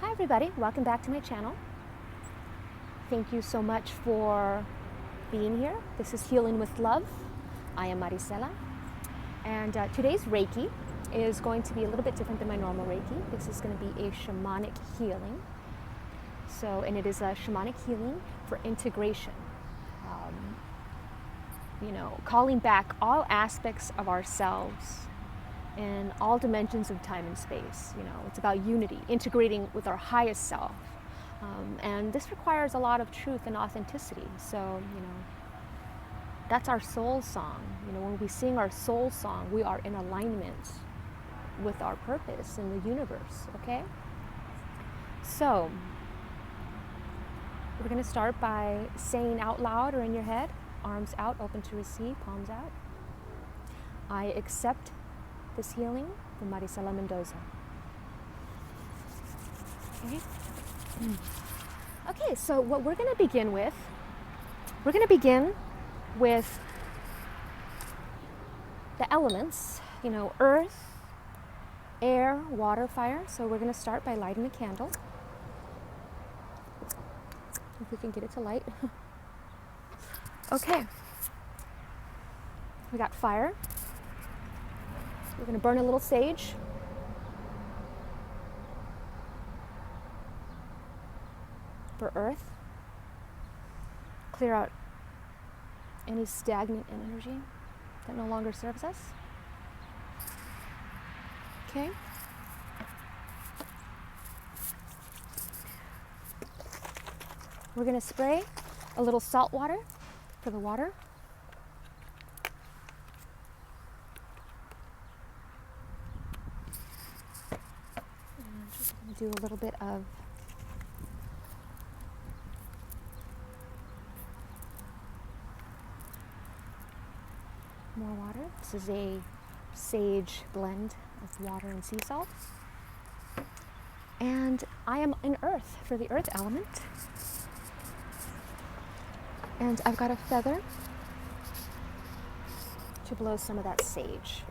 Hi everybody, welcome back to my channel. Thank you so much for being here. This is Healing with Love. I am Maricela, and today's Reiki is going to be a little bit different than my normal Reiki. This is going to be a shamanic healing. And it is a shamanic healing for integration. Calling back all aspects of ourselves in all dimensions of time and space. It's about unity, integrating with our highest self. And this requires a lot of truth and authenticity. So, that's our soul song. When we sing our soul song, we are in alignment with our purpose in the universe, okay? So, we're going to start by saying out loud or in your head, arms out, open to receive, palms out. I accept this healing from Maricela Mendoza. Okay. Okay, so what we're going to begin with the elements, earth, air, water, fire. So we're going to start by lighting a candle. If we can get it to light. Okay. We got fire. We're going to burn a little sage. For earth. Clear out any stagnant energy that no longer serves us. Okay. We're going to spray a little salt water for the water. Do a little bit of more water. This is a sage blend of water and sea salt. And I am in earth for the earth element. And I've got a feather to blow some of that sage.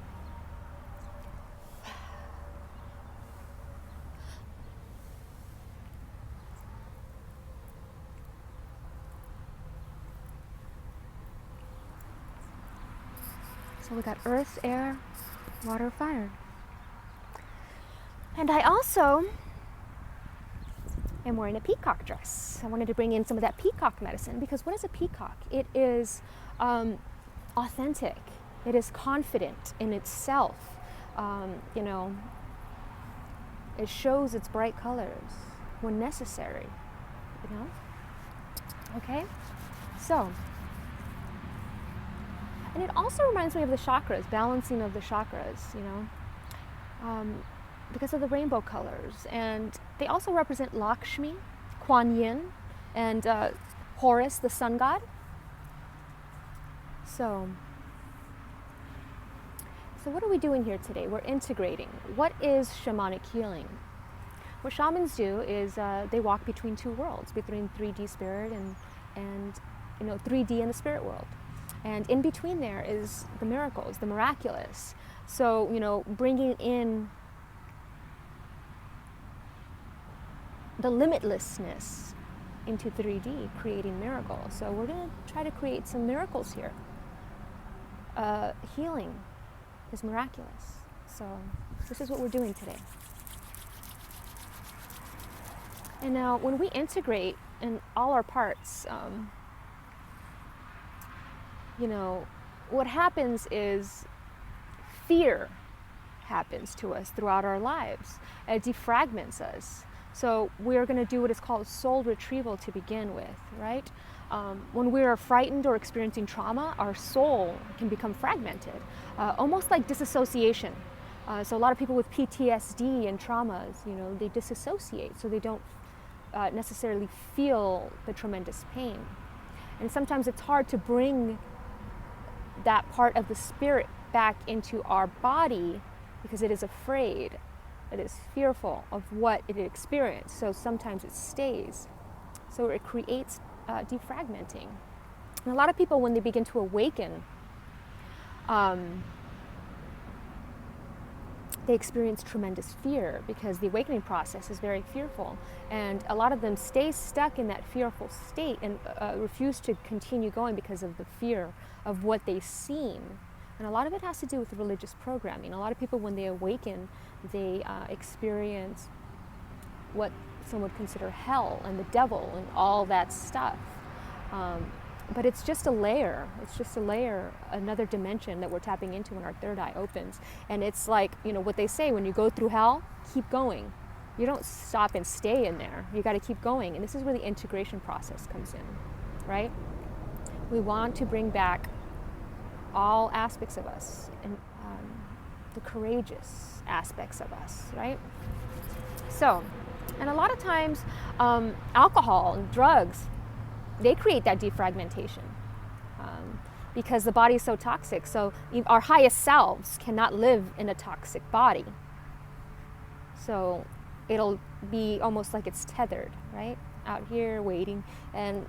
So we got earth, air, water, fire. And I also am wearing a peacock dress. I wanted to bring in some of that peacock medicine because what is a peacock? It is authentic. It is confident in itself. It shows its bright colors when necessary. Okay? So, and it also reminds me of the chakras, balancing of the chakras, because of the rainbow colors. And they also represent Lakshmi, Kuan Yin, and Horus, the sun god. So what are we doing here today? We're integrating. What is shamanic healing? What shamans do is they walk between two worlds, between 3D spirit and 3D and the spirit world. And in between there is the miracles, the miraculous. So, bringing in the limitlessness into 3D, creating miracles. So we're going to try to create some miracles here. Healing is miraculous. So this is what we're doing today. And now when we integrate in all our parts, what happens is fear happens to us throughout our lives. It defragments us. So we're going to do what is called soul retrieval to begin with, right? When we are frightened or experiencing trauma, our soul can become fragmented, almost like disassociation. So a lot of people with PTSD and traumas, they disassociate, so they don't necessarily feel the tremendous pain. And sometimes it's hard to bring that part of the spirit back into our body because it is afraid, it is fearful of what it experienced. So sometimes it stays. So it creates defragmenting. And a lot of people, when they begin to awaken, they experience tremendous fear because the awakening process is very fearful. And a lot of them stay stuck in that fearful state and refuse to continue going because of the fear of what they've seen. And a lot of it has to do with religious programming. A lot of people, when they awaken, they experience what some would consider hell and the devil and all that stuff. But it's just a layer. It's just a layer, another dimension that we're tapping into when our third eye opens. And it's like, what they say, when you go through hell, keep going. You don't stop and stay in there. You got to keep going. And this is where the integration process comes in, right? We want to bring back all aspects of us and the courageous aspects of us, right? So, and a lot of times, alcohol and drugs, they create that defragmentation because the body is so toxic. So our highest selves cannot live in a toxic body. So it'll be almost like it's tethered, right? Out here waiting. And,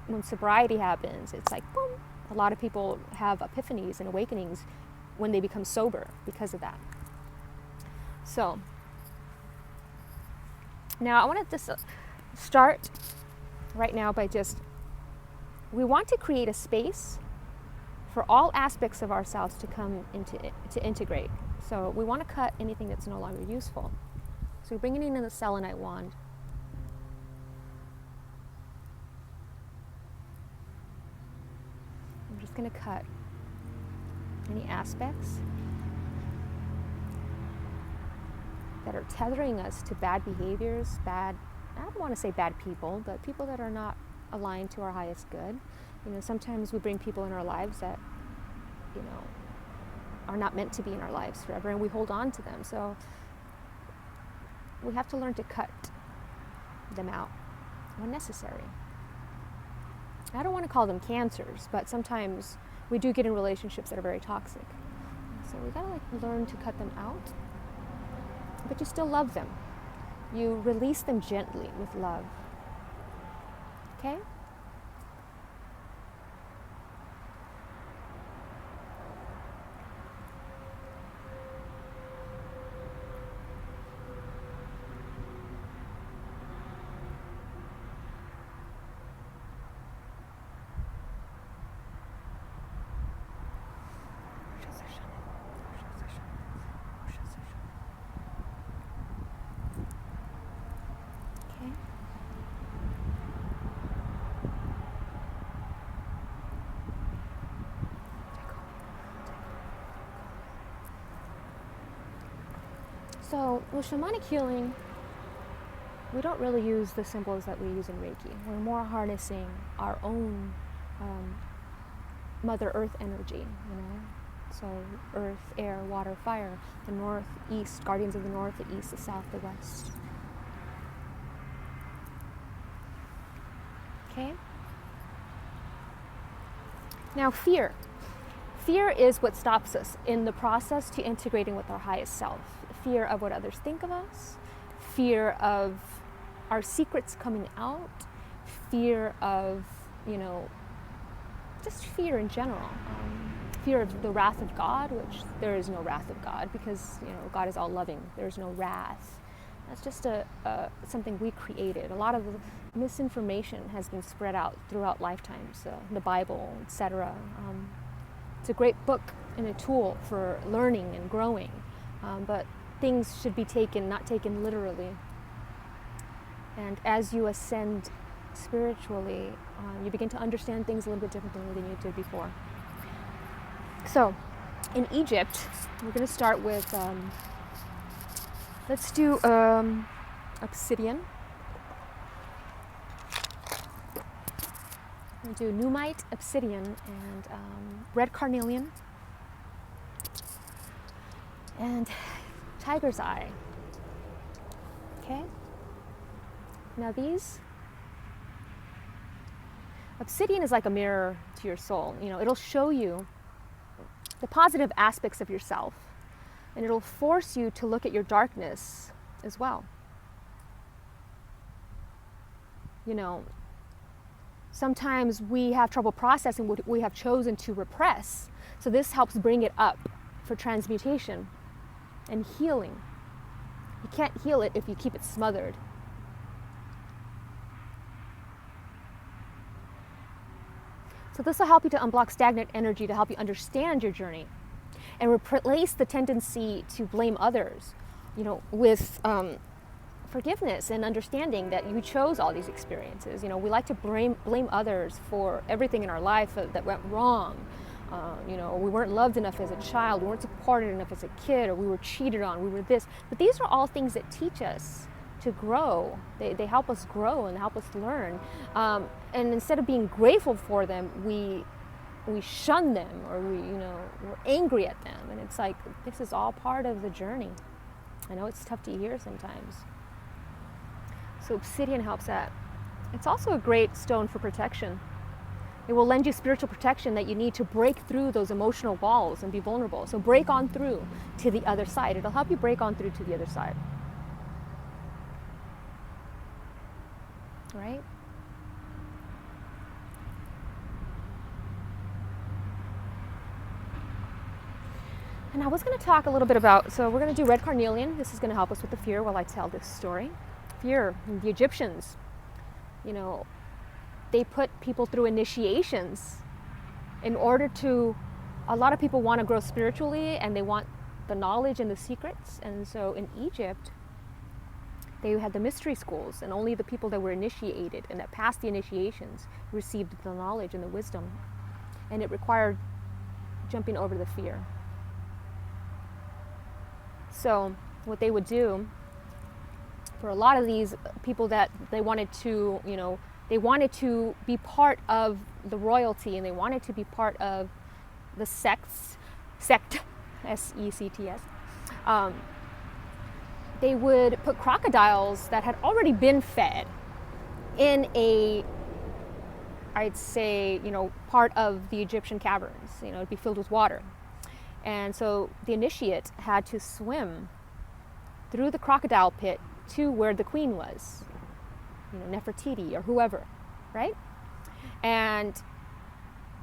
when sobriety happens, it's like, boom. A lot of people have epiphanies and awakenings when they become sober because of that. So now I want to just start right now by we want to create a space for all aspects of ourselves to come to integrate. So we want to cut anything that's no longer useful. So we're bringing in the selenite wand. I'm just going to cut any aspects that are tethering us to bad behaviors, I don't want to say bad people, but people that are not aligned to our highest good. Sometimes we bring people in our lives that, are not meant to be in our lives forever, and we hold on to them. So we have to learn to cut them out when necessary. I don't want to call them cancers, but sometimes we do get in relationships that are very toxic. So we gotta learn to cut them out, but you still love them. You release them gently with love. Okay? So with shamanic healing, we don't really use the symbols that we use in Reiki. We're more harnessing our own Mother Earth energy, So earth, air, water, fire, the north, east, guardians of the north, the east, the south, the west. Okay? Now fear. Fear is what stops us in the process to integrating with our highest self. Fear of what others think of us, fear of our secrets coming out, fear of, just fear in general. Fear of the wrath of God, which there is no wrath of God because, God is all loving. There's no wrath. That's just something we created. A lot of the misinformation has been spread out throughout lifetimes, the Bible, etc. It's a great book and a tool for learning and growing, but things should be not taken literally. And as you ascend spiritually, you begin to understand things a little bit differently than you did before. So, in Egypt, we're going to start with, let's do obsidian. We'll do Numite, obsidian, and red carnelian, and tiger's eye. Okay? Now obsidian is like a mirror to your soul. It'll show you the positive aspects of yourself, and it'll force you to look at your darkness as well. Sometimes we have trouble processing what we have chosen to repress, so this helps bring it up for transmutation and healing. You can't heal it if you keep it smothered. So this will help you to unblock stagnant energy to help you understand your journey and replace the tendency to blame others, with forgiveness and understanding that you chose all these experiences. We like to blame others for everything in our life that went wrong. We weren't loved enough as a child, we weren't supported enough as a kid, or we were cheated on, we were this. But these are all things that teach us to grow. They help us grow and help us learn. And instead of being grateful for them, we shun them, or we're angry at them. And it's like, this is all part of the journey. I know it's tough to hear sometimes. So obsidian helps that. It's also a great stone for protection. It will lend you spiritual protection that you need to break through those emotional walls and be vulnerable. So break on through to the other side. It'll help you break on through to the other side. Right? And I was going to talk a little bit about, so we're going to do red carnelian. This is going to help us with the fear while I tell this story. Fear. The Egyptians, they put people through initiations in order to, a lot of people want to grow spiritually and they want the knowledge and the secrets. And so in Egypt, they had the mystery schools, and only the people that were initiated and that passed the initiations received the knowledge and the wisdom. And it required jumping over the fear. So what they would do for a lot of these people that they wanted to be part of the royalty, and they wanted to be part of the sect, S-E-C-T-S, they would put crocodiles that had already been fed in I'd say, part of the Egyptian caverns. It'd be filled with water. And so the initiate had to swim through the crocodile pit to where the queen was, Nefertiti or whoever, right? And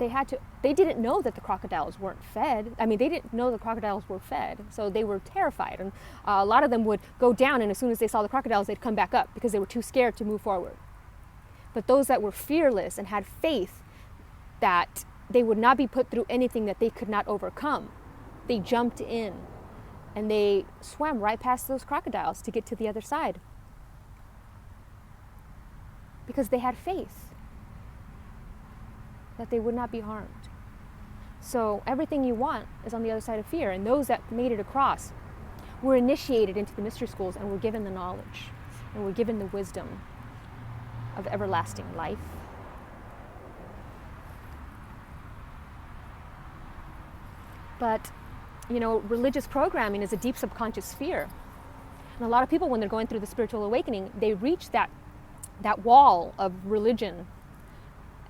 they didn't know that the crocodiles weren't fed. They didn't know the crocodiles were fed, so they were terrified. And a lot of them would go down, and as soon as they saw the crocodiles, they'd come back up because they were too scared to move forward. But those that were fearless and had faith that they would not be put through anything that they could not overcome, they jumped in and they swam right past those crocodiles to get to the other side because they had faith that they would not be harmed. So everything you want is on the other side of fear, and those that made it across were initiated into the mystery schools and were given the knowledge and were given the wisdom of everlasting life. But religious programming is a deep subconscious fear. And a lot of people, when they're going through the spiritual awakening, they reach that wall of religion,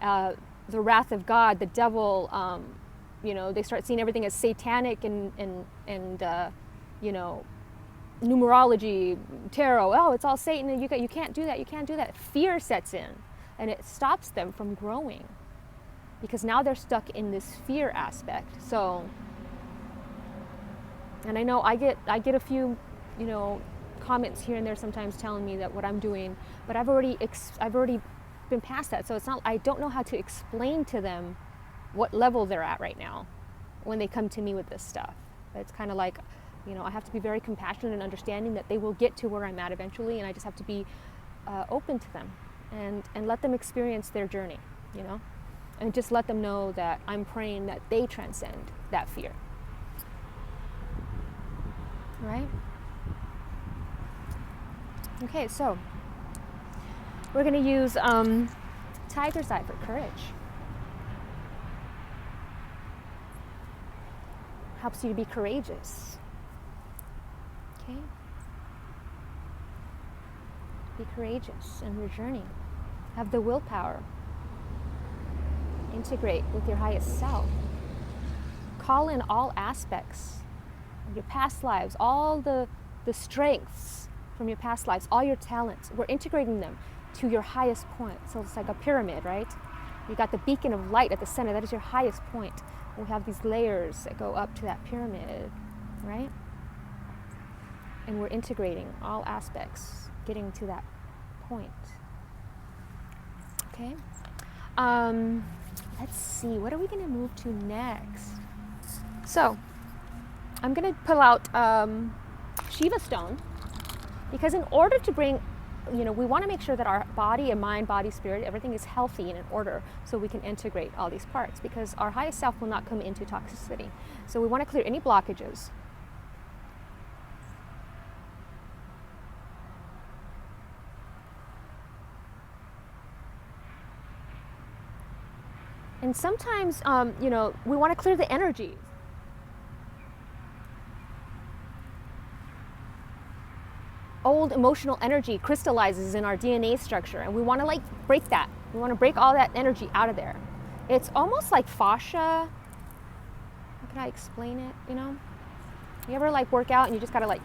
the wrath of God, the devil. They start seeing everything as satanic and numerology, tarot. Oh, it's all Satan, and you can't do that. You can't do that. Fear sets in, and it stops them from growing because now they're stuck in this fear aspect. So. And I know I get a few, comments here and there sometimes telling me that what I'm doing, but I've already been past that. So it's not, I don't know how to explain to them what level they're at right now when they come to me with this stuff. It's kind of like, I have to be very compassionate and understanding that they will get to where I'm at eventually, and I just have to be open to them and let them experience their journey, and just let them know that I'm praying that they transcend that fear. Right? Okay, so we're going to use tiger's eye for courage. Helps you to be courageous. Okay? Be courageous in your journey. Have the willpower. Integrate with your highest self. Call in all aspects of your past lives, all the strengths from your past lives, all your talents. We're integrating them to your highest point. So it's like a pyramid, right? You got the beacon of light at the center. That is your highest point. We have these layers that go up to that pyramid, right? And we're integrating all aspects, getting to that point. Okay. Let's see, what are we going to move to next? So, I'm going to pull out Shiva stone, because in order to bring, we want to make sure that our body and mind, body, spirit, everything is healthy and in order, so we can integrate all these parts, because our highest self will not come into toxicity. So we want to clear any blockages. And sometimes, we want to clear the energy. Old emotional energy crystallizes in our DNA structure, and we want to break that. We want to break all that energy out of there. It's almost like fascia. How can I explain it? You ever work out and you just gotta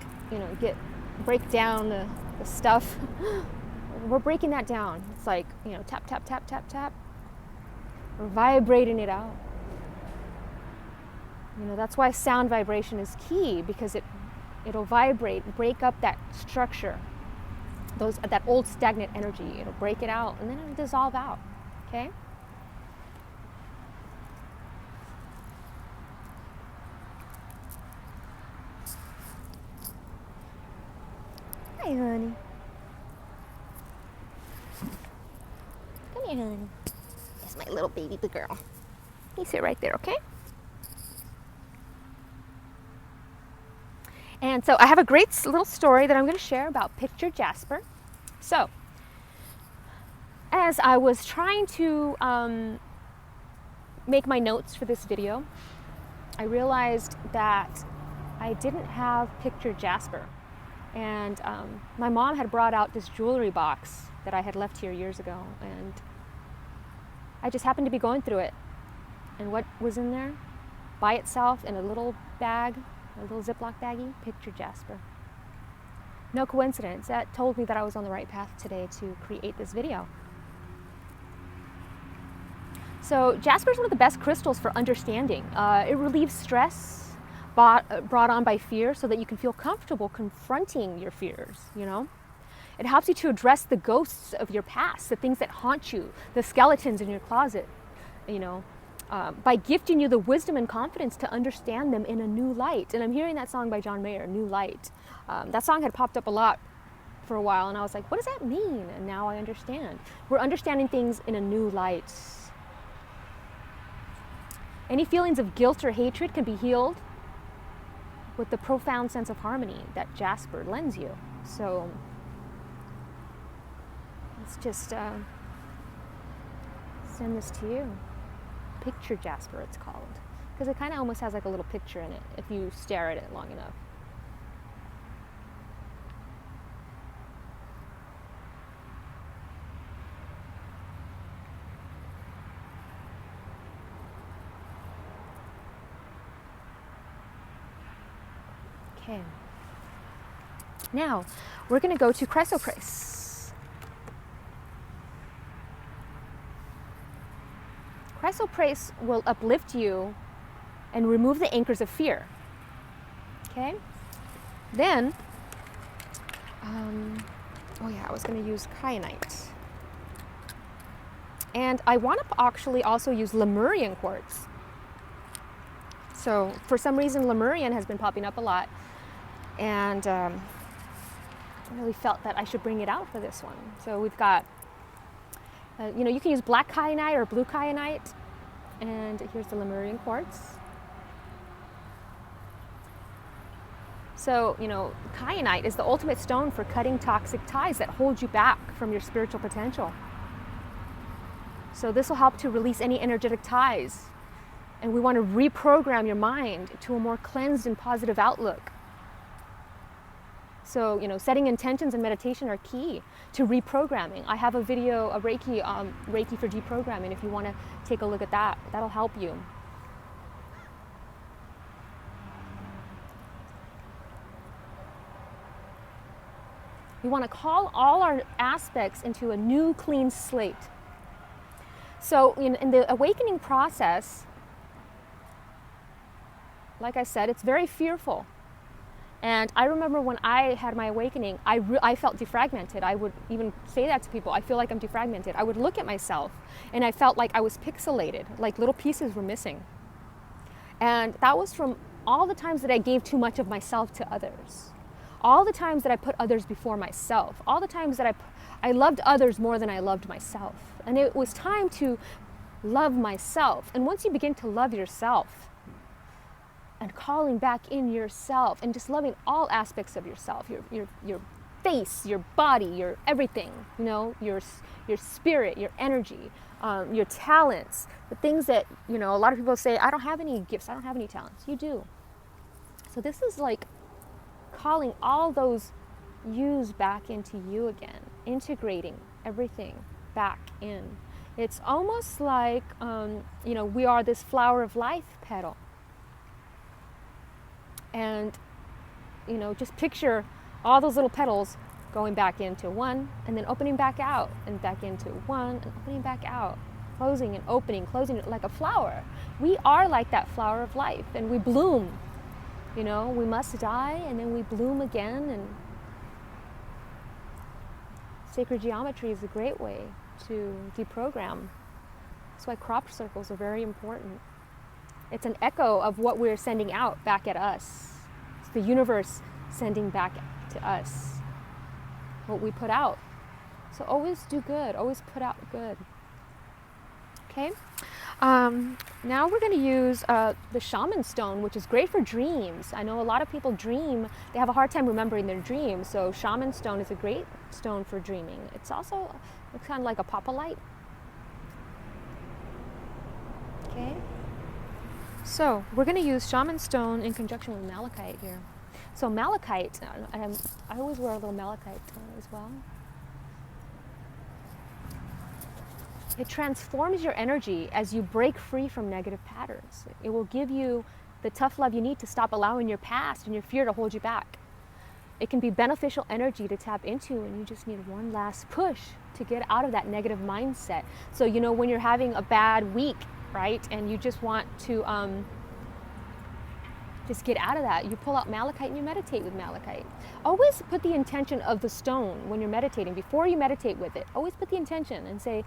break down the stuff? We're breaking that down. It's tap, tap, tap, tap, tap. We're vibrating it out. That's why sound vibration is key, because it'll vibrate, break up that structure, that old stagnant energy. It'll break it out, and then it'll dissolve out. Okay? Hi, honey. Come here, honey. That's my little baby girl. You sit right there, okay? And so I have a great little story that I'm going to share about picture jasper. So, as I was trying to make my notes for this video, I realized that I didn't have picture jasper. And my mom had brought out this jewelry box that I had left here years ago, and I just happened to be going through it. And what was in there? By itself in a little bag, a little Ziploc baggie, picture jasper. No coincidence. That told me that I was on the right path today to create this video. So jasper is one of the best crystals for understanding. It relieves stress brought on by fear, so that you can feel comfortable confronting your fears, It helps you to address the ghosts of your past, the things that haunt you, the skeletons in your closet, by gifting you the wisdom and confidence to understand them in a new light. And I'm hearing that song by John Mayer, New Light. That song had popped up a lot for a while, and I was like, what does that mean? And now I understand. We're understanding things in a new light. Any feelings of guilt or hatred can be healed with the profound sense of harmony that jasper lends you. So let's just send this to you. Picture jasper, it's called, because it kind of almost has a little picture in it if you stare at it long enough. Okay. Now we're going to go to chrysoprase. Chrysoprase will uplift you and remove the anchors of fear. Okay? Then, I was going to use kyanite. And I want to actually also use Lemurian quartz. So, for some reason, Lemurian has been popping up a lot. And I really felt that I should bring it out for this one. So we've got, you can use black kyanite or blue kyanite. And here's the Lemurian quartz. So, kyanite is the ultimate stone for cutting toxic ties that hold you back from your spiritual potential. So this will help to release any energetic ties. And we want to reprogram your mind to a more cleansed and positive outlook. So, setting intentions and meditation are key to reprogramming. I have a video, a Reiki for deprogramming, if you want to take a look at that. That'll help you. We want to call all our aspects into a new, clean slate. So, in the awakening process, like I said, it's very fearful. And I remember when I had my awakening, I felt defragmented. I would even say that to people. I feel like I'm defragmented. I would look at myself and I felt like I was pixelated, like little pieces were missing. And that was from all the times that I gave too much of myself to others. All the times that I put others before myself. All the times that I loved others more than I loved myself. And it was time to love myself. And once you begin to love yourself, and calling back in yourself and just loving all aspects of yourself, your face, your body, your everything, you know, your spirit, your energy, your talents, the things that, you know, a lot of people say, I don't have any gifts, I don't have any talents. You do. So this is like calling all those yous back into you again, integrating everything back in. It's almost like, you know, we are this flower of life petal. And, you know, just picture all those little petals going back into one and then opening back out and back into one and opening back out, closing and opening, closing it like a flower. We are like that flower of life and we bloom. You know, we must die and then we bloom again. And sacred geometry is a great way to deprogram. That's why crop circles are very important. It's an echo of what we're sending out back at us. It's the universe sending back to us what we put out. So always do good, always put out good. Okay? Now we're going to use the shaman stone, which is great for dreams. I know a lot of people dream, they have a hard time remembering their dreams, so shaman stone is a great stone for dreaming. It's also kind of like a papa light. Okay? So we're going to use shaman stone in conjunction with malachite here. So malachite, I always wear a little malachite as well. It transforms your energy as you break free from negative patterns. It will give you the tough love you need to stop allowing your past and your fear to hold you back. It can be beneficial energy to tap into, and you just need one last push to get out of that negative mindset. So, you know, when you're having a bad week, right, and you just want to just get out of that, you pull out malachite and you meditate with malachite. Always put the intention of the stone when you're meditating. Before you meditate with it, always put the intention and say,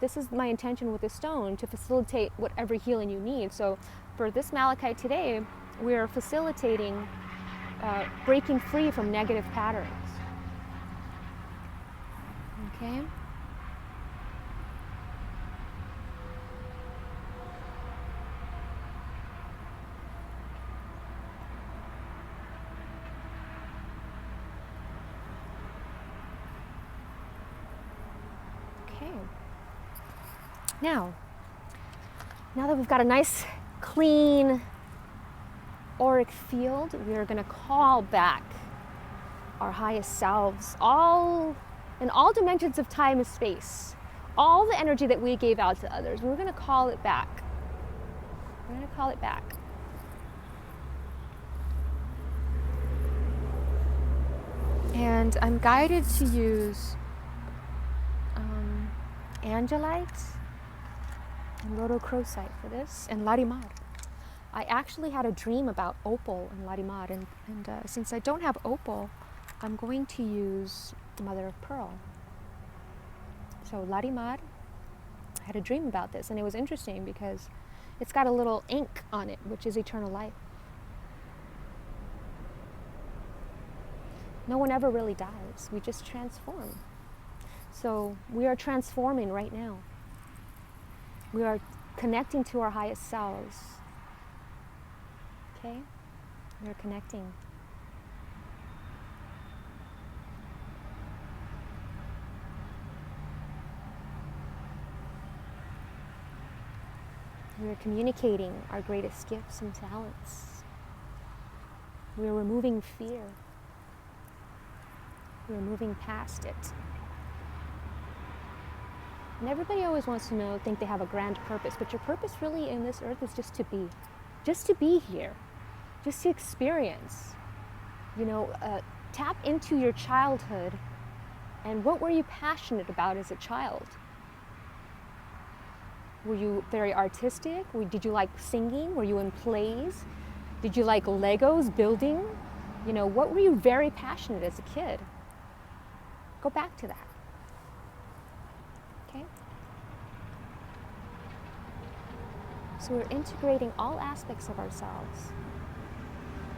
this is my intention with the stone to facilitate whatever healing you need. So for this malachite today, we're facilitating breaking free from negative patterns. Okay? Now that we've got a nice, clean, auric field, we are going to call back our highest selves, in all dimensions of time and space, all the energy that we gave out to others. We're going to call it back. We're going to call it back. And I'm guided to use angelite and rhodochrosite for this, and larimar. I actually had a dream about opal and larimar, and since I don't have opal, I'm going to use mother of pearl. So larimar, I had a dream about this, and it was interesting because it's got a little ink on it, which is eternal life. No one ever really dies, we just transform. So we are transforming right now. We are connecting to our highest selves. Okay? We are connecting. We are communicating our greatest gifts and talents. We are removing fear. We are moving past it. And everybody always wants to think they have a grand purpose, but your purpose really in this earth is just to be here, just to experience. Tap into your childhood and what were you passionate about as a child? Were you very artistic? Did you like singing? Were you in plays? Did you like Legos, building? What were you very passionate as a kid? Go back to that. Okay? So we're integrating all aspects of ourselves.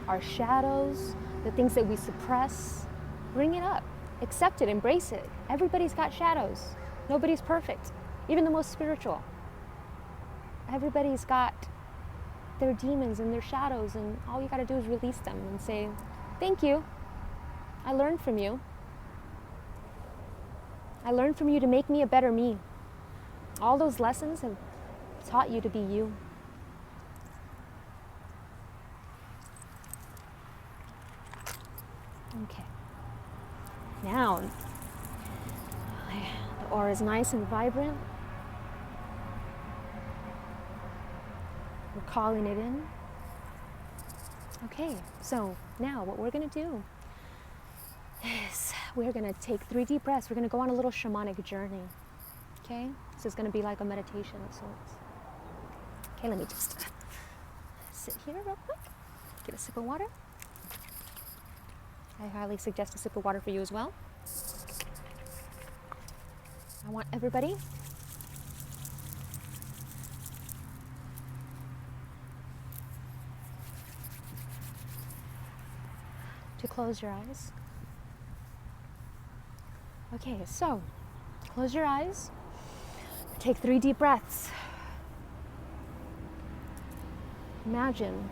Our shadows, the things that we suppress, bring it up. Accept it, embrace it. Everybody's got shadows. Nobody's perfect, even the most spiritual. Everybody's got their demons and their shadows, and all you gotta do is release them and say, thank you. I learned from you. I learned from you to make me a better me. All those lessons have taught you to be you. Okay. Now, the aura is nice and vibrant. We're calling it in. Okay, so now what we're going to do is we're going to take 3 deep breaths. We're going to go on a little shamanic journey. Okay? This is going to be like a meditation of sorts. Okay, let me just sit here real quick. Get a sip of water. I highly suggest a sip of water for you as well. I want everybody to close your eyes. Okay, so close your eyes. Take 3 deep breaths. Imagine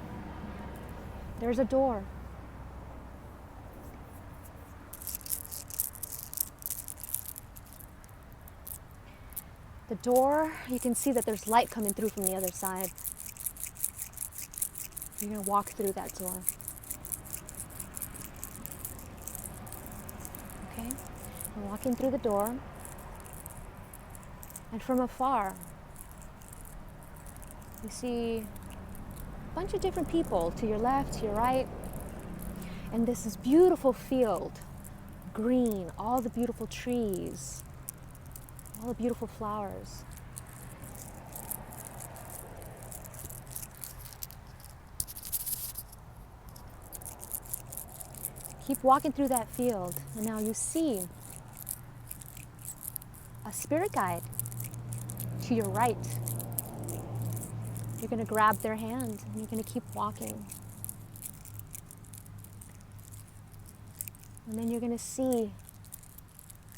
there's a door. The door, you can see that there's light coming through from the other side. You're going to walk through that door. Okay? You're walking through the door. And from afar, you see a bunch of different people to your left, to your right. And this is beautiful field, green, all the beautiful trees, all the beautiful flowers. Keep walking through that field, and now you see a spirit guide to your right. You're going to grab their hand, and you're going to keep walking. And then you're going to see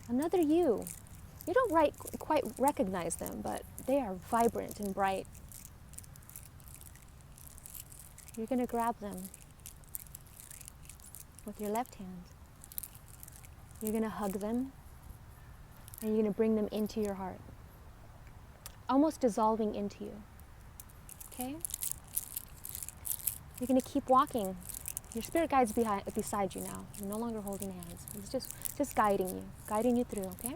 another you. You don't quite recognize them, but they are vibrant and bright. You're going to grab them with your left hand. You're going to hug them, and you're going to bring them into your heart, almost dissolving into you. Okay? You're going to keep walking. Your spirit guide's beside you now. You're no longer holding hands. It's just guiding you through, okay?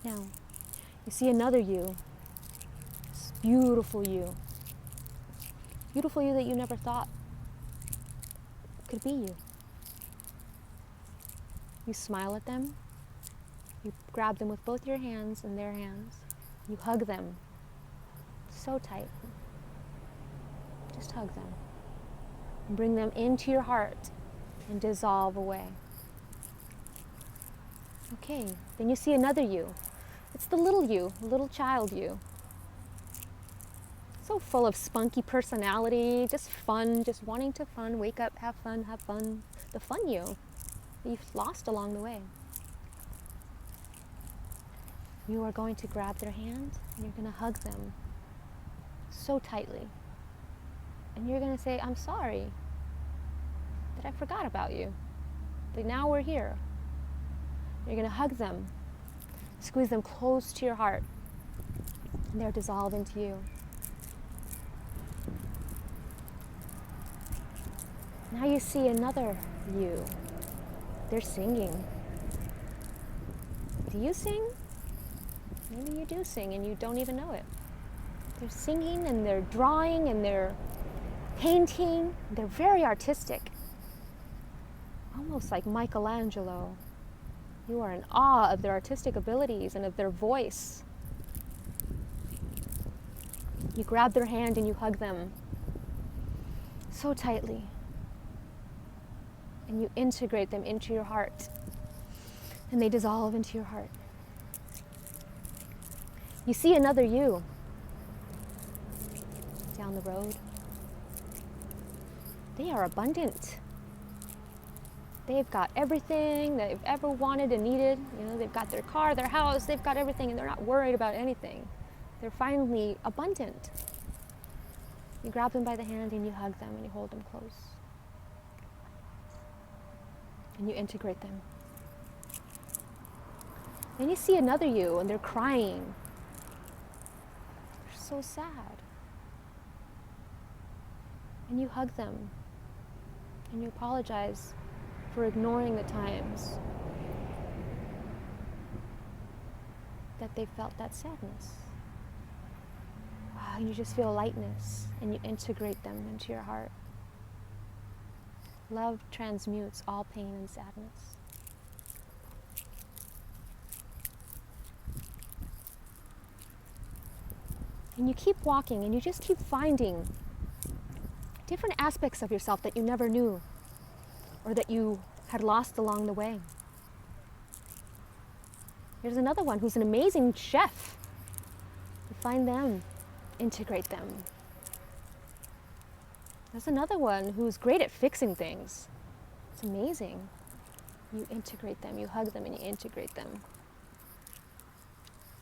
Now, you see another you. This beautiful you. Beautiful you that you never thought could be you. You smile at them. You grab them with both your hands and their hands. You hug them so tight. Just hug them. And bring them into your heart and dissolve away. Okay, then you see another you. It's the little you, little child you. So full of spunky personality, just fun, just wanting to fun, wake up, have fun, the fun you that you've lost along the way. You are going to grab their hand and you're going to hug them so tightly. And you're going to say, I'm sorry that I forgot about you, but now we're here. You're going to hug them, squeeze them close to your heart, and they'll dissolve into you. Now you see another you. They're singing. Do you sing? Maybe you do sing and you don't even know it. They're singing and they're drawing and they're painting. They're very artistic. Almost like Michelangelo. You are in awe of their artistic abilities and of their voice. You grab their hand and you hug them so tightly. and you integrate them into your heart, and they dissolve into your heart. You see another you down the road. They are abundant. They've got everything they've ever wanted and needed. You know, they've got their car, their house, they've got everything, and they're not worried about anything. They're finally abundant. You grab them by the hand and you hug them and you hold them close. And you integrate them. Then you see another you and they're crying. They're so sad. And you hug them and you apologize for ignoring the times that they felt that sadness. And you just feel lightness and you integrate them into your heart. Love transmutes all pain and sadness. And you keep walking and you just keep finding different aspects of yourself that you never knew or that you had lost along the way. There's another one who's an amazing chef. You find them, integrate them. There's another one who's great at fixing things. It's amazing. You integrate them, you hug them, and you integrate them.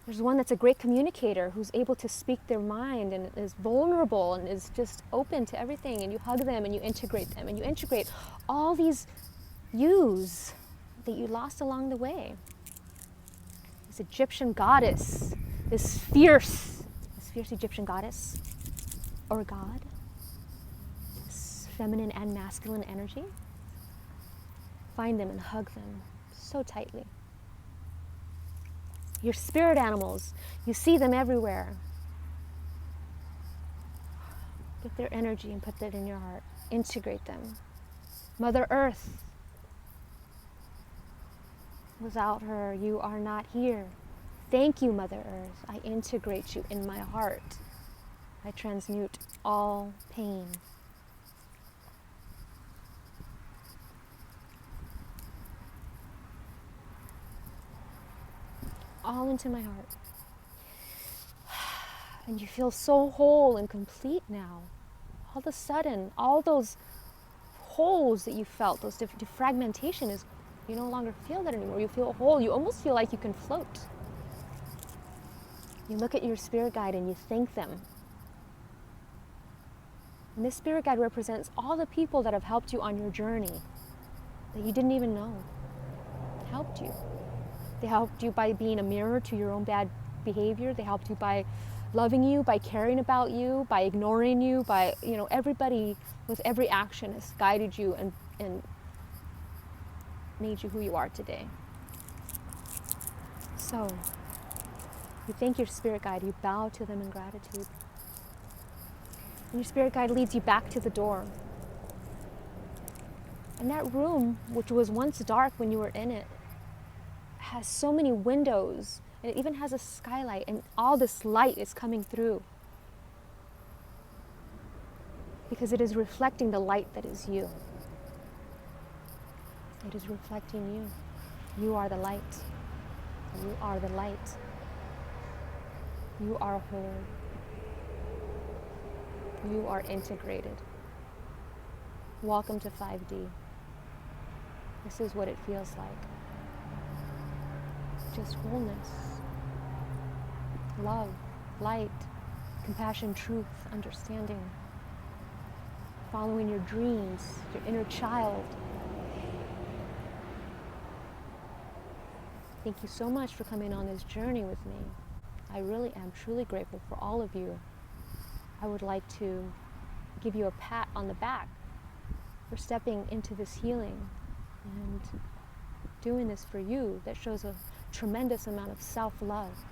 There's one that's a great communicator who's able to speak their mind and is vulnerable and is just open to everything, and you hug them and you integrate them, and you integrate all these yous that you lost along the way. This Egyptian goddess, this fierce Egyptian goddess or god, this feminine and masculine energy. Find them and hug them so tightly. Your spirit animals, you see them everywhere. Get their energy and put that in your heart. Integrate them. Mother Earth, without her, you are not here. Thank you, Mother Earth. I integrate you in my heart. I transmute all pain. All into my heart. And you feel so whole and complete now. All of a sudden, all those holes that you felt, those defragmentation is, you no longer feel that anymore. You feel whole. You almost feel like you can float. You look at your spirit guide and you thank them. And this spirit guide represents all the people that have helped you on your journey that you didn't even know helped you. They helped you by being a mirror to your own bad behavior. They helped you by loving you, by caring about you, by ignoring you, by, everybody with every action has guided you and made you who you are today. So, you thank your spirit guide, you bow to them in gratitude. And your spirit guide leads you back to the door. And that room, which was once dark when you were in it, has so many windows, and it even has a skylight, and all this light is coming through. Because it is reflecting the light that is you. It is reflecting you. You are the light. You are the light. You are whole. You are integrated. Welcome to 5D. This is what it feels like. Just wholeness, love, light, compassion, truth, understanding, following your dreams, your inner child. Thank you so much for coming on this journey with me. I really am truly grateful for all of you. I would like to give you a pat on the back for stepping into this healing and doing this for you. That shows a tremendous amount of self-love.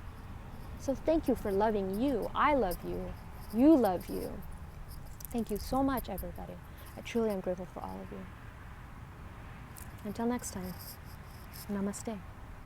So thank you for loving you. I love you. You love you. Thank you so much, everybody. I truly am grateful for all of you. Until next time, namaste.